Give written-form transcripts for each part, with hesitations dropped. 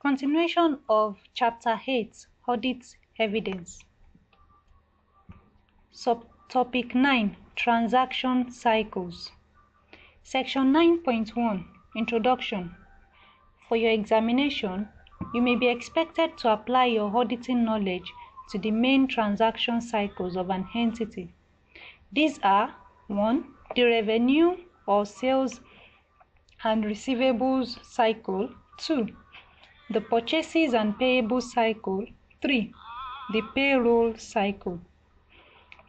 Continuation of Chapter 8, Audit Evidence. Subtopic 9, Transaction Cycles. Section 9.1, Introduction. For your examination, you may be expected to apply your auditing knowledge to the main transaction cycles of an entity. These are 1. The revenue or sales and receivables cycle. 2. The purchases and payables cycle. 3. The payroll cycle.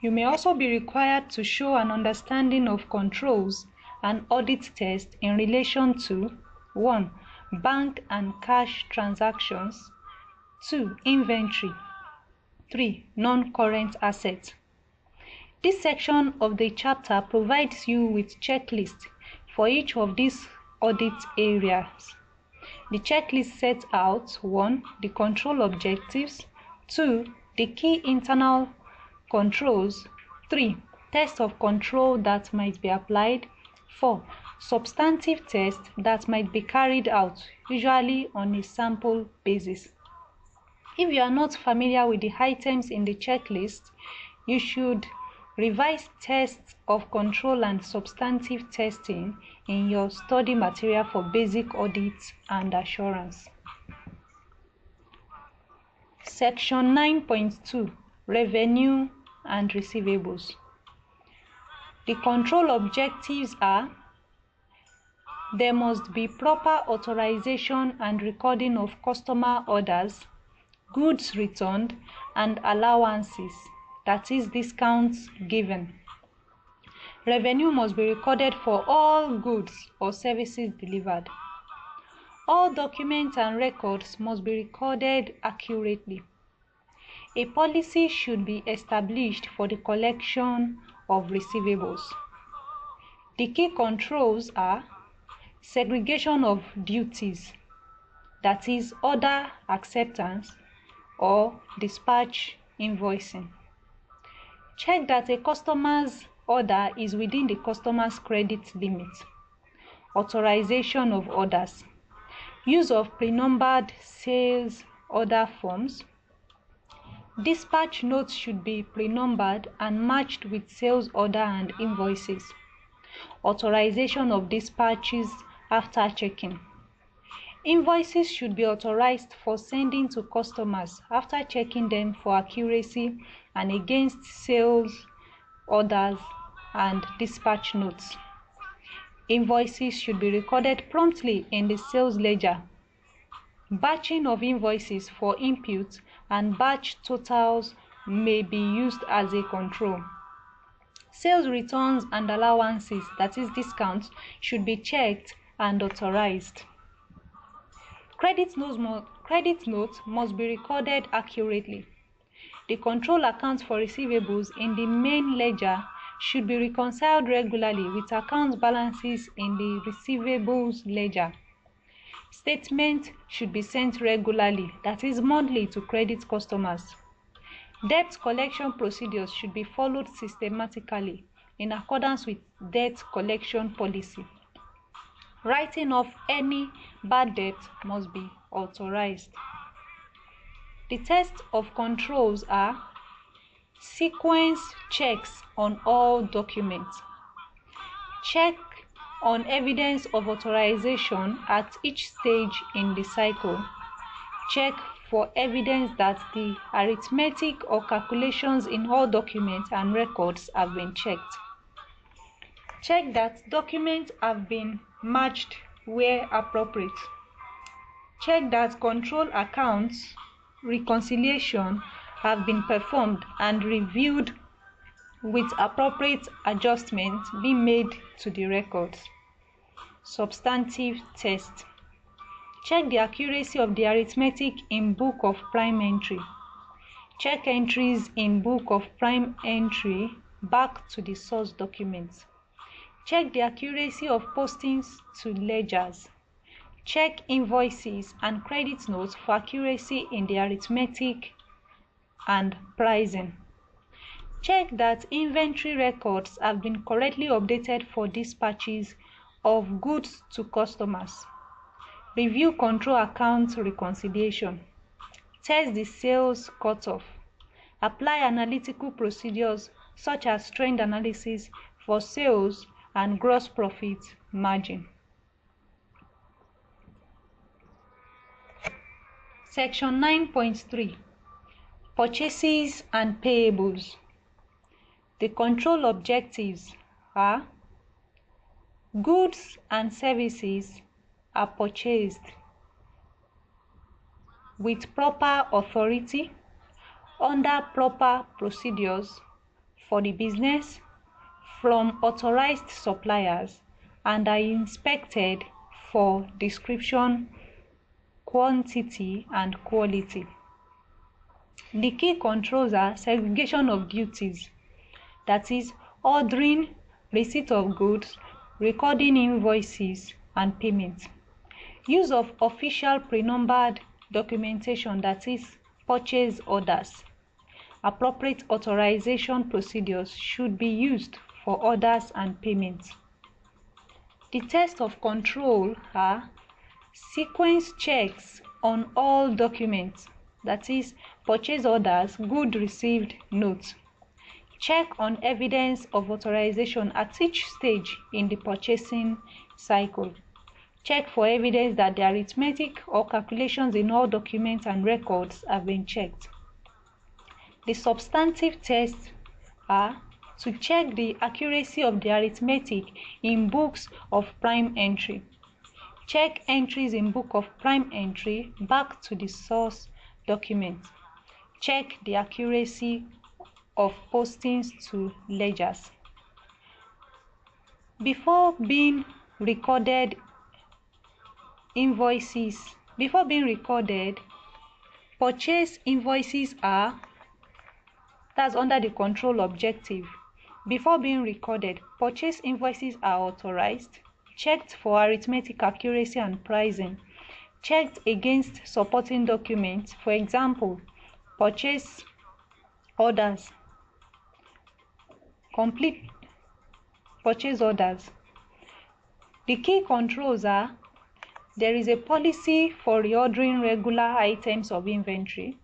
You may also be required to show an understanding of controls and audit tests in relation to 1. Bank and cash transactions. 2. Inventory. 3. Non-current assets. This section of the chapter provides you with checklists for each of these audit areas. The checklist sets out 1. The control objectives. 2. The key internal controls. 3. Tests of control that might be applied. 4. Substantive tests that might be carried out, usually on a sample basis. If you are not familiar with the items in the checklist, you should revise tests of control and substantive testing in your study material for basic audits and assurance. Section 9.2, Revenue and Receivables. The control objectives are: there must be proper authorization and recording of customer orders, goods returned, and allowances, that is, discounts given. Revenue must be recorded for all goods or services delivered. All documents and records must be recorded accurately. A policy should be established for the collection of receivables. The key controls are: segregation of duties, that is, order acceptance or dispatch invoicing. Check that a customer's order is within the customer's credit limit. Authorization of orders. Use of pre-numbered sales order forms. Dispatch notes should be pre-numbered and matched with sales order and invoices. Authorization of dispatches after checking. Invoices should be authorized for sending to customers after checking them for accuracy and against sales orders and dispatch notes. Invoices should be recorded promptly in the sales ledger. Batching of invoices for input and batch totals may be used as a control. Sales returns and allowances, that is, discounts, should be checked and authorized. Credit notes must be recorded accurately. The control accounts for receivables in the main ledger should be reconciled regularly with account balances in the receivables ledger. Statements should be sent regularly, that is, monthly, to credit customers. Debt collection procedures should be followed systematically in accordance with debt collection policy. Writing off any bad debt must be authorized. The tests of controls are: sequence checks on all documents. Check on evidence of authorization at each stage in the cycle. Check for evidence that the arithmetic or calculations in all documents and records have been checked. Check that documents have been matched where appropriate. Check that control accounts reconciliation have been performed and reviewed with appropriate adjustments being made to the records. Substantive test. Check the accuracy of the arithmetic in Book of Prime Entry. Check entries in Book of Prime Entry back to the source documents. Check the accuracy of postings to ledgers. Check invoices and credit notes for accuracy in the arithmetic and pricing. Check that inventory records have been correctly updated for dispatches of goods to customers. Review control account reconciliation. Test the sales cutoff. Apply analytical procedures such as trend analysis for sales and gross profit margin. Section 9.3 Purchases and Payables. The control objectives are: goods and services are purchased with proper authority under proper procedures for the business from authorized suppliers and are inspected for description, quantity, and quality. The key controls are segregation of duties, that is, ordering, receipt of goods, recording invoices, and payment. Use of official pre-numbered documentation, that is, purchase orders. Appropriate authorization procedures should be used for orders and payments. The test of control are: sequence checks on all documents, that is, purchase orders, goods received, notes. Check on evidence of authorization at each stage in the purchasing cycle. Check for evidence that the arithmetic or calculations in all documents and records have been checked. The substantive tests are: to check the accuracy of the arithmetic in books of prime entry. Check entries in book of prime entry back to the source document. Check the accuracy of postings to ledgers. Before being recorded, purchase invoices are, that's under the control objective. Before being recorded, purchase invoices are authorized, checked for arithmetic accuracy and pricing, checked against supporting documents, for example, purchase orders, complete purchase orders. The key controls are: there is a policy for reordering regular items of inventory.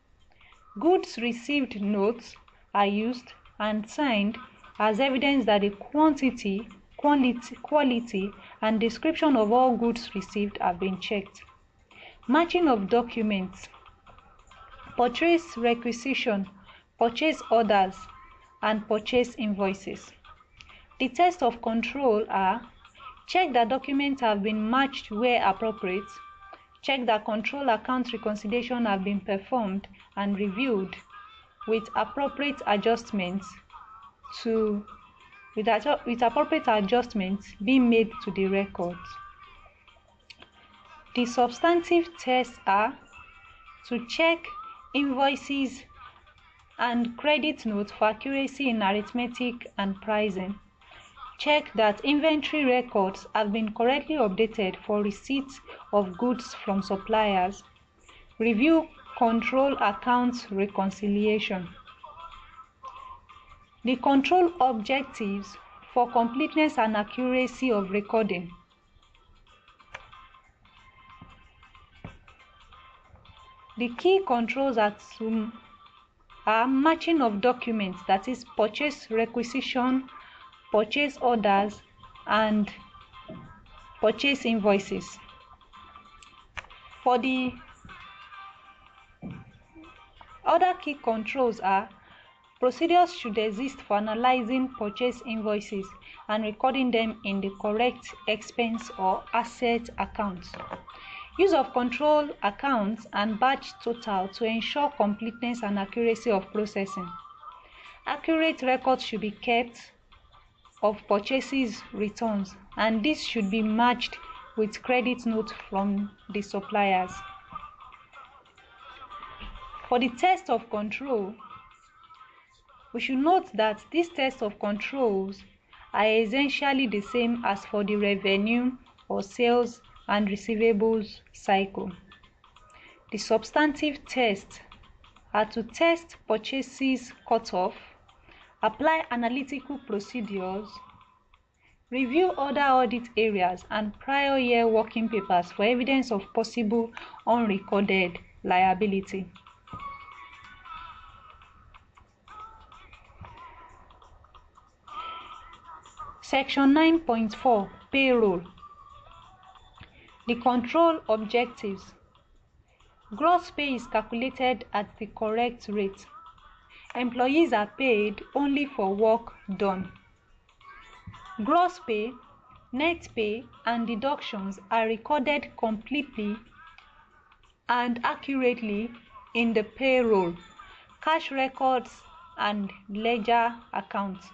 Goods received notes are used and signed as evidence that the quantity, quality, and description of all goods received have been checked. Matching of documents, purchase requisition, purchase orders, and purchase invoices. The test of control are: check that documents have been matched where appropriate, check that control account reconciliation have been performed and reviewed with appropriate adjustments being made to the records. The substantive tests are: to check invoices and credit notes for accuracy in arithmetic and pricing. Check that inventory records have been correctly updated for receipt of goods from suppliers. Review control account reconciliation. The control objectives for completeness and accuracy of recording. The key controls are matching of documents, that is, purchase requisition, purchase orders, and purchase invoices. For the other key controls are: procedures should exist for analyzing purchase invoices and recording them in the correct expense or asset accounts. Use of control accounts and batch total to ensure completeness and accuracy of processing. Accurate records should be kept of purchases returns, and this should be matched with credit notes from the suppliers. For the test of control, we should note that these tests of controls are essentially the same as for the revenue or sales and receivables cycle. The substantive tests are to test purchases cutoff, apply analytical procedures, Review other audit areas and prior year working papers for evidence of possible unrecorded liability. Section 9.4 Payroll. The control objectives. Gross pay is calculated at the correct rate. Employees are paid only for work done. Gross pay, net pay, and deductions are recorded completely and accurately in the payroll, cash records, and ledger accounts.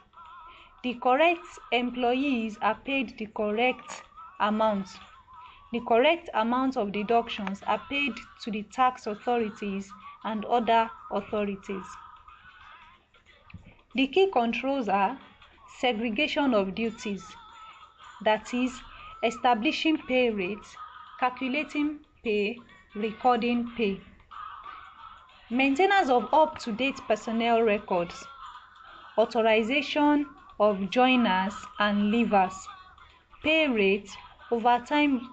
The correct employees are paid the correct amount. The correct amount of deductions are paid to the tax authorities and other authorities. The key controls are segregation of duties, that is, establishing pay rates, calculating pay, recording pay. Maintenance of up-to-date personnel records, authorization of joiners and leavers, pay rates, overtime,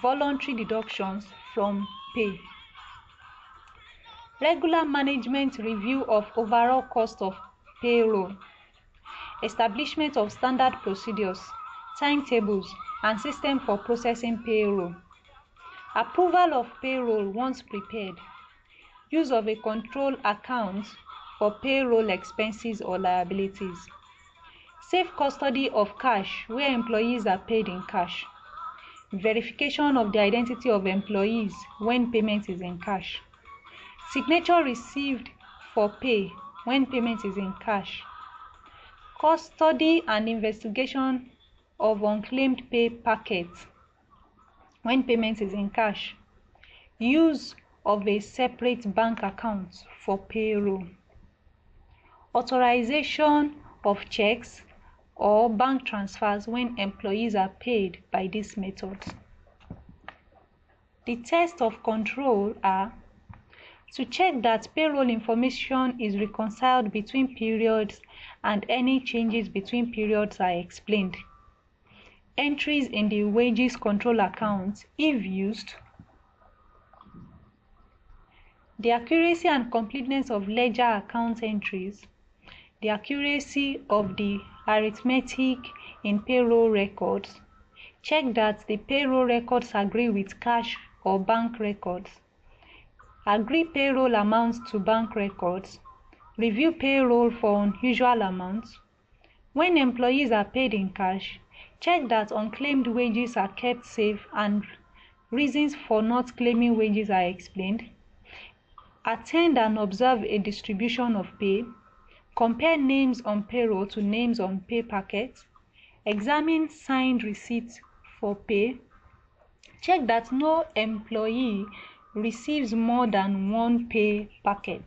voluntary deductions from pay. Regular management review of overall cost of payroll, establishment of standard procedures, timetables, and system for processing payroll. Approval of payroll once prepared. Use of a control account for payroll expenses or liabilities. Safe custody of cash where employees are paid in cash. Verification of the identity of employees when payment is in cash. Signature received for pay when payment is in cash. Custody and investigation of unclaimed pay packets when payment is in cash. Use of a separate bank account for payroll. Authorization of checks or bank transfers when employees are paid by this method. The tests of control are to check that payroll information is reconciled between periods and any changes between periods are explained. Entries in the wages control account, if used. The accuracy and completeness of ledger account entries. The accuracy of the arithmetic in payroll records. Check that the payroll records agree with cash or bank records. Agree payroll amounts to bank records. Review payroll for unusual amounts. When employees are paid in cash, check that unclaimed wages are kept safe and reasons for not claiming wages are explained. Attend and observe a distribution of pay. Compare names on payroll to names on pay packets. Examine signed receipts for pay. Check that no employee receives more than one pay packet.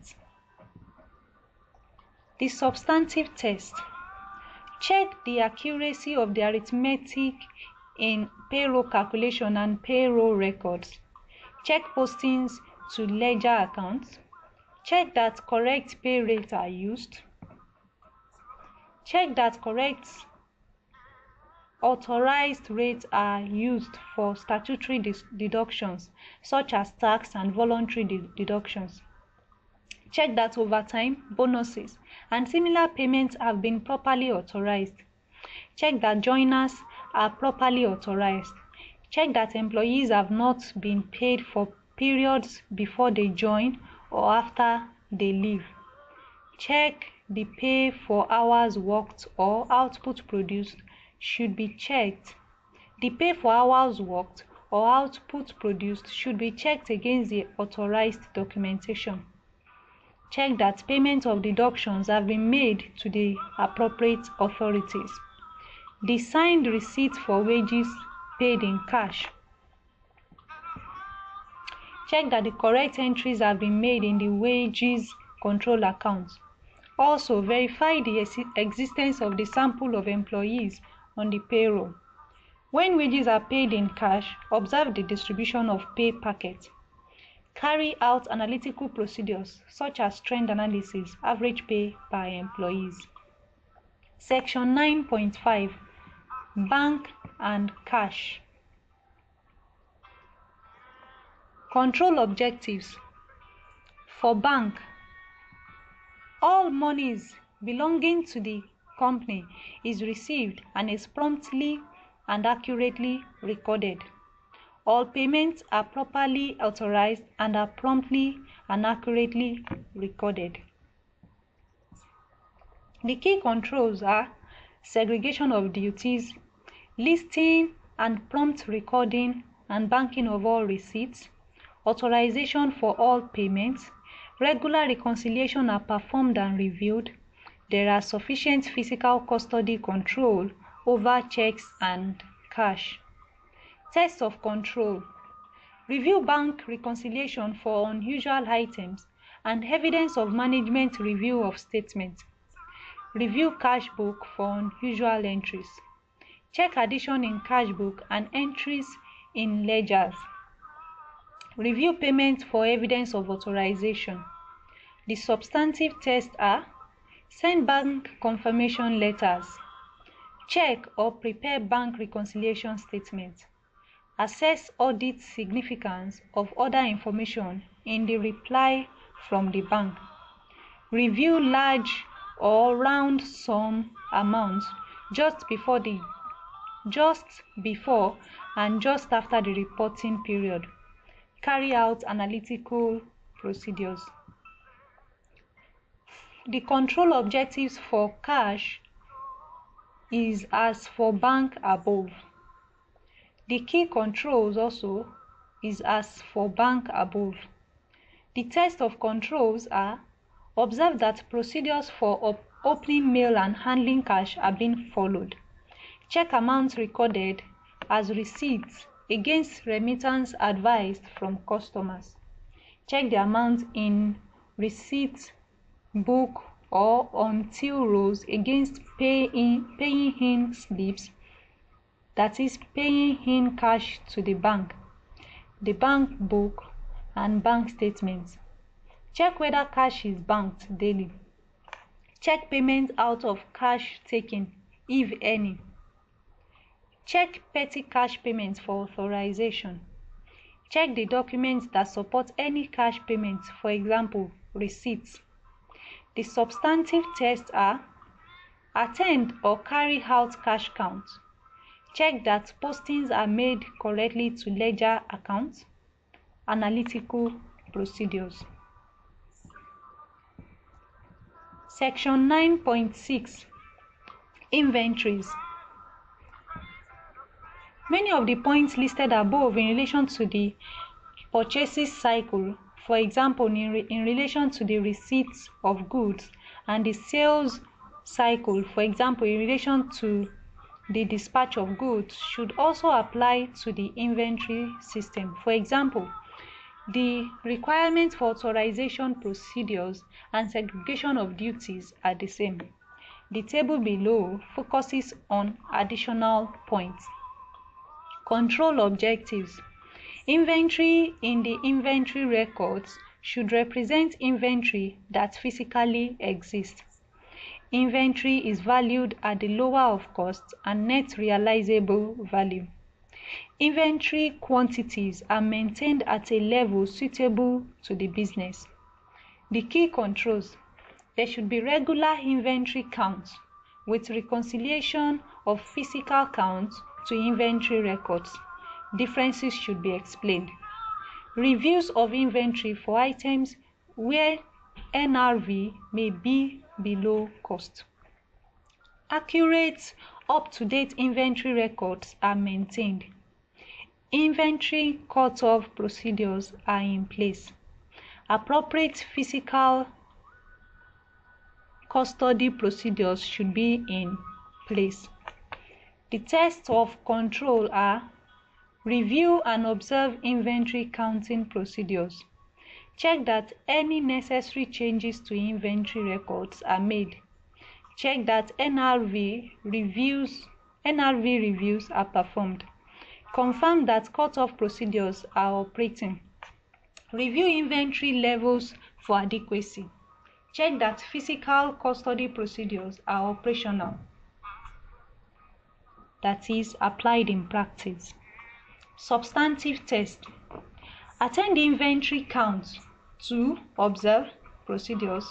The substantive test. Check the accuracy of the arithmetic in payroll calculation and payroll records. Check postings to ledger accounts. Check that correct pay rates are used. Check that correct authorized rates are used for statutory deductions such as tax and voluntary deductions. Check that overtime, bonuses, and similar payments have been properly authorized. Check that joiners are properly authorized. Check that employees have not been paid for periods before they join or after they leave. Check the pay for hours worked or output produced should be checked. The pay for hours worked or output produced should be checked against the authorized documentation. Check that payment of deductions have been made to the appropriate authorities. The signed receipts for wages paid in cash. Check that the correct entries have been made in the wages control account. Also, verify the existence of the sample of employees on the payroll. When wages are paid in cash, observe the distribution of pay packets. Carry out analytical procedures such as trend analysis, average pay by employees. Section 9.5 bank and cash. Control objectives. For bank, all monies belonging to the company is received and is promptly and accurately recorded. All payments are properly authorized and are promptly and accurately recorded. The key controls are segregation of duties, listing and prompt recording and banking of all receipts, authorization for all payments, regular reconciliation are performed and reviewed. There are sufficient physical custody control over checks and cash. Test of control. Review bank reconciliation for unusual items and evidence of management review of statements. Review cash book for unusual entries. Check addition in cash book and entries in ledgers. Review payment for evidence of authorization. The substantive tests are: send bank confirmation letters, check or prepare bank reconciliation statements, assess audit significance of other information in the reply from the bank, review large or round sum amounts just before and just after the reporting period, carry out analytical procedures. The control objectives for cash is as for bank above. The key controls also is as for bank above. The test of controls are: observe that procedures for opening mail and handling cash are being followed. Check amounts recorded as receipts against remittance advised from customers. Check the amount in receipt book or on till rows against paying in slips, that is paying in cash to the bank book and bank statements. Check whether cash is banked daily. Check payment out of cash taken, if any. Check petty cash payments for authorization. Check the documents that support any cash payments, for example, receipts. The substantive tests are: attend or carry out cash counts. Check that postings are made correctly to ledger accounts. Analytical procedures. Section 9.6 Inventories. Many of the points listed above in relation to the purchases cycle, for example, in relation to the receipts of goods, and the sales cycle, for example, in relation to the dispatch of goods, should also apply to the inventory system. For example, the requirements for authorization procedures and segregation of duties are the same. The table below focuses on additional points. Control objectives. Inventory in the inventory records should represent inventory that physically exists. Inventory is valued at the lower of cost and net realizable value. Inventory quantities are maintained at a level suitable to the business. The key controls: there should be regular inventory counts with reconciliation of physical counts to inventory records. Differences should be explained. Reviews of inventory for items where NRV may be below cost. Accurate, up-to-date inventory records are maintained. Inventory cut-off procedures are in place. Appropriate physical custody procedures should be in place. The tests of control are: review and observe inventory counting procedures. Check that any necessary changes to inventory records are made. Check that NRV reviews are performed. Confirm that cut-off procedures are operating. Review inventory levels for adequacy. Check that physical custody procedures are operational. that is applied in practice. Substantive test. Attend the inventory count. 2. Observe procedures.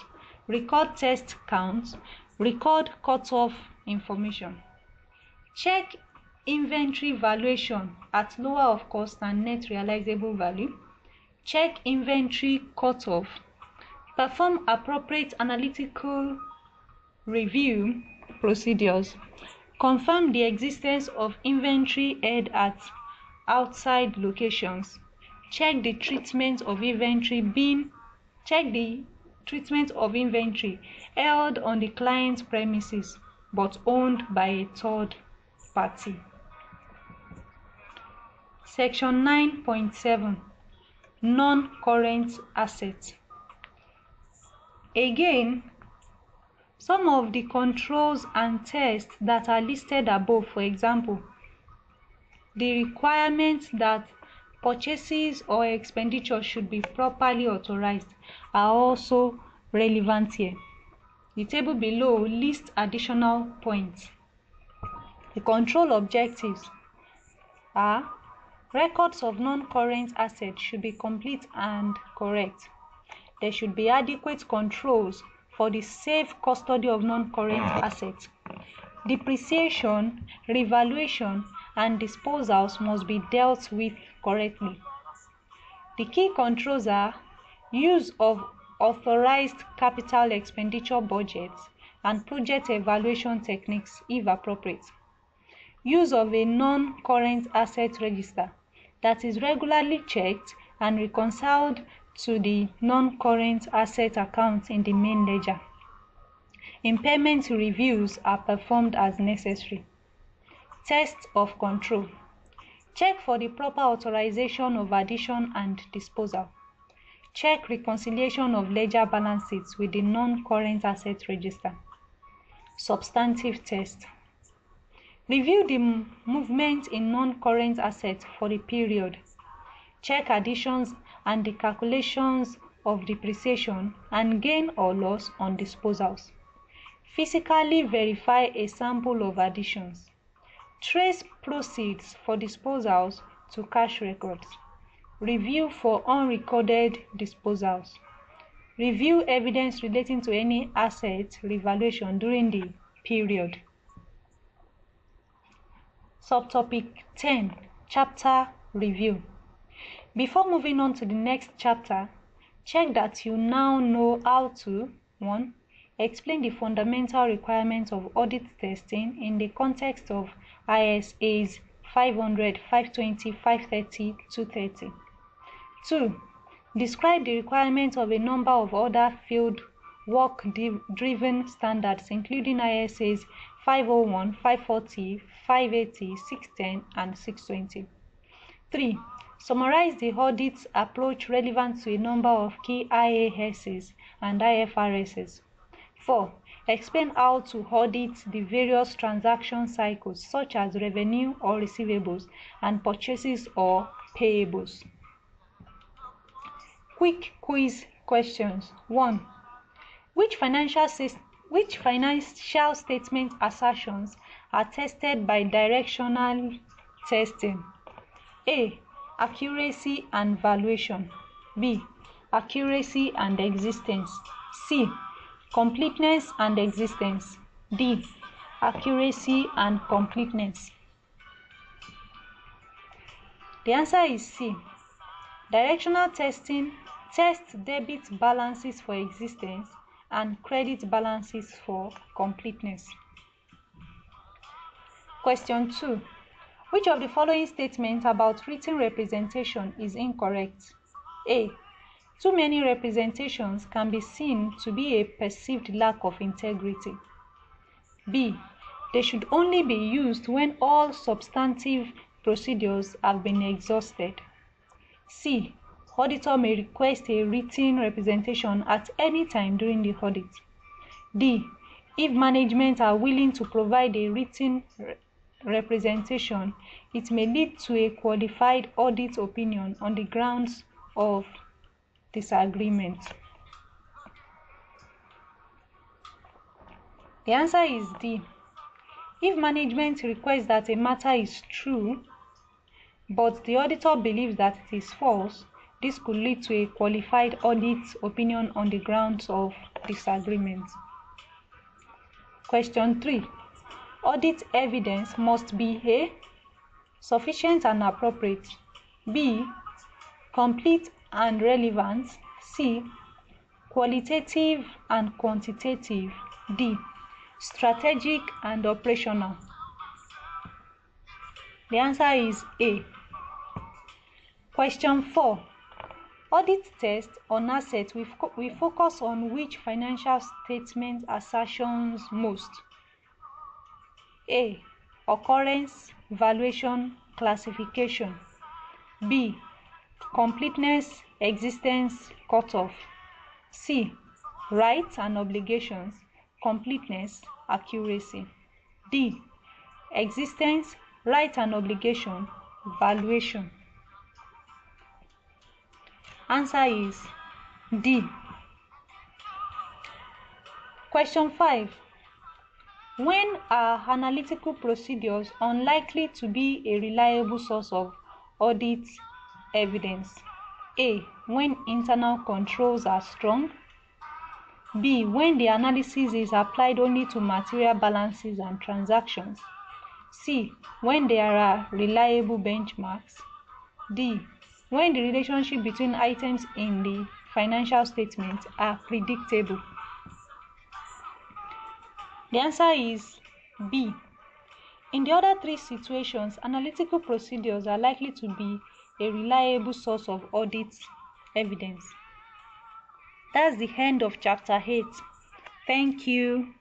Record test counts. Record cutoff information. Check inventory valuation at lower of cost and net realizable value. Check inventory cutoff. Perform appropriate analytical review procedures. Confirm the existence of inventory held at outside locations. Check the treatment of inventory held on the client's premises but owned by a third party. Section 9.7 Non-current assets. Again, some of the controls and tests that are listed above, for example, the requirement that purchases or expenditures should be properly authorized, are also relevant here. The table below lists additional points. The control objectives are: records of non-current assets should be complete and correct. There should be adequate controls for the safe custody of non-current assets. Depreciation, revaluation, and disposals must be dealt with correctly. The key controls are use of authorized capital expenditure budgets and project evaluation techniques if appropriate. Use of a non-current asset register that is regularly checked and reconciled to the non-current asset account in the main ledger. Impairment reviews are performed as necessary. Tests of control. Check for the proper authorization of addition and disposal. Check reconciliation of ledger balances with the non-current asset register. Substantive test. Review the movement in non-current assets for the period. Check additions and the calculations of depreciation and gain or loss on disposals. Physically verify a sample of additions. Trace proceeds for disposals to cash records. Review for unrecorded disposals. Review evidence relating to any asset revaluation during the period. Subtopic 10. Chapter Review. Before moving on to the next chapter, check that you now know how to 1. Explain the fundamental requirements of audit testing in the context of ISAs 500, 520, 530, 230. 2. Describe the requirements of a number of other field work-driven standards, including ISAs 501, 540, 580, 610, and 620. 3. Summarize the audit approach relevant to a number of key IASs and IFRSs. 4. Explain how to audit the various transaction cycles such as revenue or receivables and purchases or payables. Quick quiz questions. 1. Which financial statement assertions are tested by directional testing? A. Accuracy and valuation. B. Accuracy and existence. C. Completeness and existence. D. Accuracy and completeness. The answer is C. Directional testing tests debit balances for existence and credit balances for completeness. Question 2. Which of the following statements about written representation is incorrect? A. Too many representations can be seen to be a perceived lack of integrity. B. They should only be used when all substantive procedures have been exhausted. C. Auditor may request a written representation at any time during the audit. D. If management are willing to provide a written representation, it may lead to a qualified audit opinion on the grounds of disagreement. The answer is D. If management requests that a matter is true, but the auditor believes that it is false, this could lead to a qualified audit opinion on the grounds of disagreement. Question 3. Audit evidence must be A. Sufficient and appropriate, B. Complete and relevant, C. Qualitative and quantitative, D. Strategic and operational. The answer is A. Question 4. Audit test on assets, we focus on which financial statement assertions most? A. Occurrence, valuation, classification. B. Completeness, existence, cutoff. C. Rights and obligations, completeness, accuracy. D. Existence, right and obligation, valuation. Answer is D. Question 5. When are analytical procedures unlikely to be a reliable source of audit evidence? A. When internal controls are strong. B. When the analysis is applied only to material balances and transactions. C. When there are reliable benchmarks. D. When the relationship between items in the financial statements are predictable. The answer is B. In the other three situations, analytical procedures are likely to be a reliable source of audit evidence. That's the end of chapter 8. Thank you.